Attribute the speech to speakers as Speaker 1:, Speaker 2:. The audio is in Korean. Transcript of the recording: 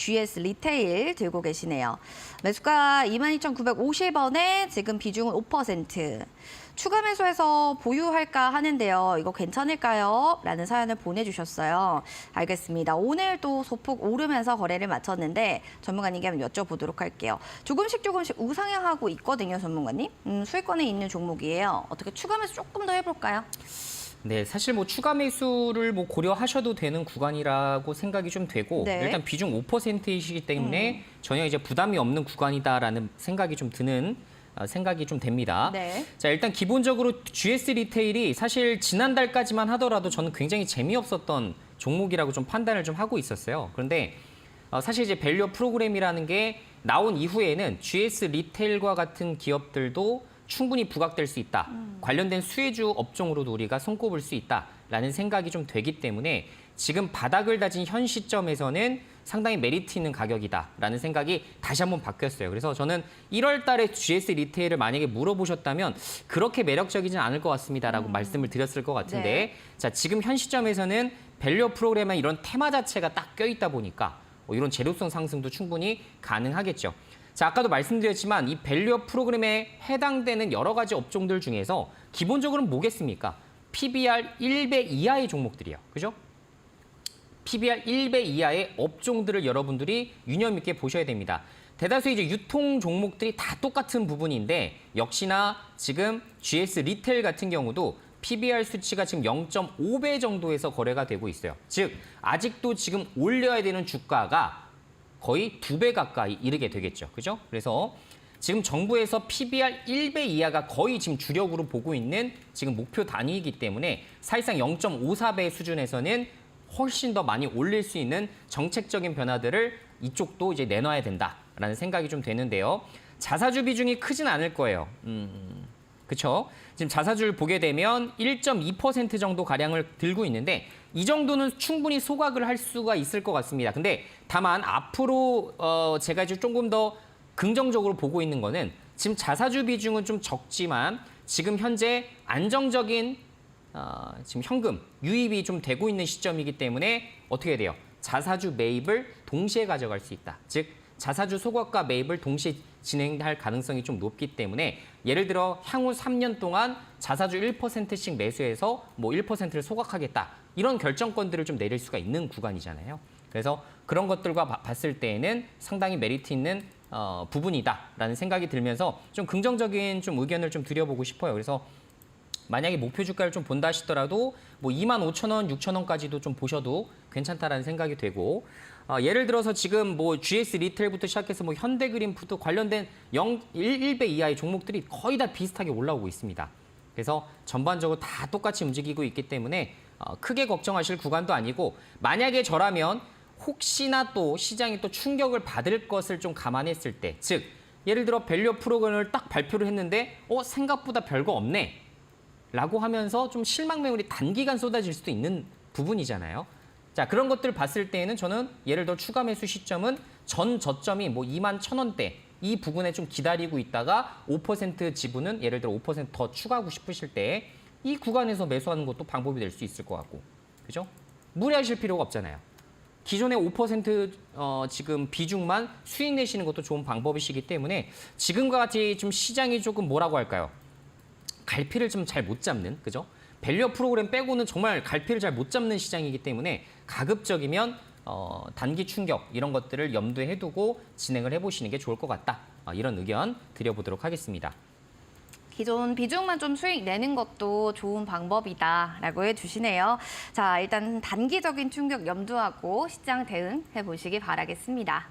Speaker 1: GS 리테일 들고 계시네요. 매수가 22,950원에 지금 비중은 5%. 추가 매수해서 보유할까 하는데요. 이거 괜찮을까요? 라는 사연을 보내주셨어요. 알겠습니다. 오늘 또 소폭 오르면서 거래를 마쳤는데 전문가님께 한번 여쭤보도록 할게요. 조금씩 우상향하고 있거든요, 전문가님. 수익권에 있는 종목이에요. 어떻게 추가 매수 조금 더 해볼까요?
Speaker 2: 네, 사실 뭐 추가 매수를 뭐 고려하셔도 되는 구간이라고 생각이 좀 되고
Speaker 1: 네.
Speaker 2: 일단 비중 5%이시기 때문에 전혀 이제 부담이 없는 구간이다라는 생각이 좀 드는 생각이 좀 됩니다.
Speaker 1: 네.
Speaker 2: 자, 일단 기본적으로 GS 리테일이 사실 지난달까지만 하더라도 저는 굉장히 재미없었던 종목이라고 좀 판단을 좀 하고 있었어요. 그런데 사실 이제 밸류 프로그램이라는 게 나온 이후에는 GS 리테일과 같은 기업들도 충분히 부각될 수 있다. 관련된 수혜주 업종으로도 우리가 손꼽을 수 있다라는 생각이 좀 되기 때문에 지금 바닥을 다진 현 시점에서는 상당히 메리트 있는 가격이다라는 생각이 다시 한번 바뀌었어요. 그래서 저는 1월 달에 GS 리테일을 만약에 물어보셨다면 그렇게 매력적이진 않을 것 같습니다라고 말씀을 드렸을 것 같은데
Speaker 1: 네.
Speaker 2: 자, 지금 현 시점에서는 밸류 프로그램에 이런 테마 자체가 딱 껴있다 보니까 이런 재료성 상승도 충분히 가능하겠죠. 자, 아까도 말씀드렸지만 이 밸류 프로그램에 해당되는 여러 가지 업종들 중에서 기본적으로는 뭐겠습니까? PBR 1배 이하의 종목들이요. 그죠? PBR 1배 이하의 업종들을 여러분들이 유념 있게 보셔야 됩니다. 대다수 이제 유통 종목들이 다 똑같은 부분인데 역시나 지금 GS 리테일 같은 경우도 PBR 수치가 지금 0.5배 정도에서 거래가 되고 있어요. 즉 아직도 지금 올려야 되는 주가가 거의 2배 가까이 이르게 되겠죠. 그죠? 그래서 지금 정부에서 PBR 1배 이하가 거의 지금 주력으로 보고 있는 지금 목표 단위이기 때문에 사실상 0.54배 수준에서는 훨씬 더 많이 올릴 수 있는 정책적인 변화들을 이쪽도 이제 내놔야 된다라는 생각이 좀 되는데요. 자사주 비중이 크진 않을 거예요. 그렇죠? 지금 자사주를 보게 되면 1.2% 정도 가량을 들고 있는데 이 정도는 충분히 소각을 할 수가 있을 것 같습니다. 근데 다만 앞으로 제가 이제 조금 더 긍정적으로 보고 있는 거는 지금 자사주 비중은 좀 적지만 지금 현재 안정적인 지금 현금 유입이 좀 되고 있는 시점이기 때문에 어떻게 돼요? 자사주 매입을 동시에 가져갈 수 있다. 즉 자사주 소각과 매입을 동시에 진행할 가능성이 좀 높기 때문에 예를 들어 향후 3년 동안 자사주 1%씩 매수해서 뭐 1%를 소각하겠다. 이런 결정권들을 좀 내릴 수가 있는 구간이잖아요. 그래서 그런 것들과 봤을 때에는 상당히 메리트 있는 부분이다라는 생각이 들면서 좀 긍정적인 좀 의견을 좀 드려보고 싶어요. 그래서 만약에 목표 주가를 좀 본다 하시더라도 뭐 25,000원, 6,000원까지도 좀 보셔도 괜찮다라는 생각이 되고 예를 들어서 지금 뭐 GS 리테일부터 시작해서 뭐 현대그린푸드 관련된 1배 이하의 종목들이 거의 다 비슷하게 올라오고 있습니다. 그래서 전반적으로 다 똑같이 움직이고 있기 때문에 크게 걱정하실 구간도 아니고 만약에 저라면 혹시나 또 시장이 또 충격을 받을 것을 좀 감안했을 때 즉 예를 들어 밸류 프로그램을 딱 발표를 했는데 생각보다 별거 없네. 라고 하면서 좀 실망 매물이 단기간 쏟아질 수도 있는 부분이잖아요. 자, 그런 것들을 봤을 때에는 저는 예를 들어 추가 매수 시점은 전 저점이 뭐 21,000원대 이 부분에 좀 기다리고 있다가 5% 지분은 예를 들어 5%더 추가하고 싶으실 때 이 구간에서 매수하는 것도 방법이 될 수 있을 것 같고. 그죠? 무리하실 필요가 없잖아요. 기존의 5% 지금 비중만 수익 내시는 것도 좋은 방법이시기 때문에 지금과 같이 좀 시장이 조금 뭐라고 할까요? 갈피를 좀 잘 못 잡는, 그죠? 밸류 프로그램 빼고는 정말 갈피를 잘 못 잡는 시장이기 때문에 가급적이면 단기 충격 이런 것들을 염두에 두고 진행을 해보시는 게 좋을 것 같다. 이런 의견 드려보도록 하겠습니다.
Speaker 1: 기존 비중만 좀 수익 내는 것도 좋은 방법이다라고 해주시네요. 자, 일단 단기적인 충격 염두하고 시장 대응해 보시기 바라겠습니다.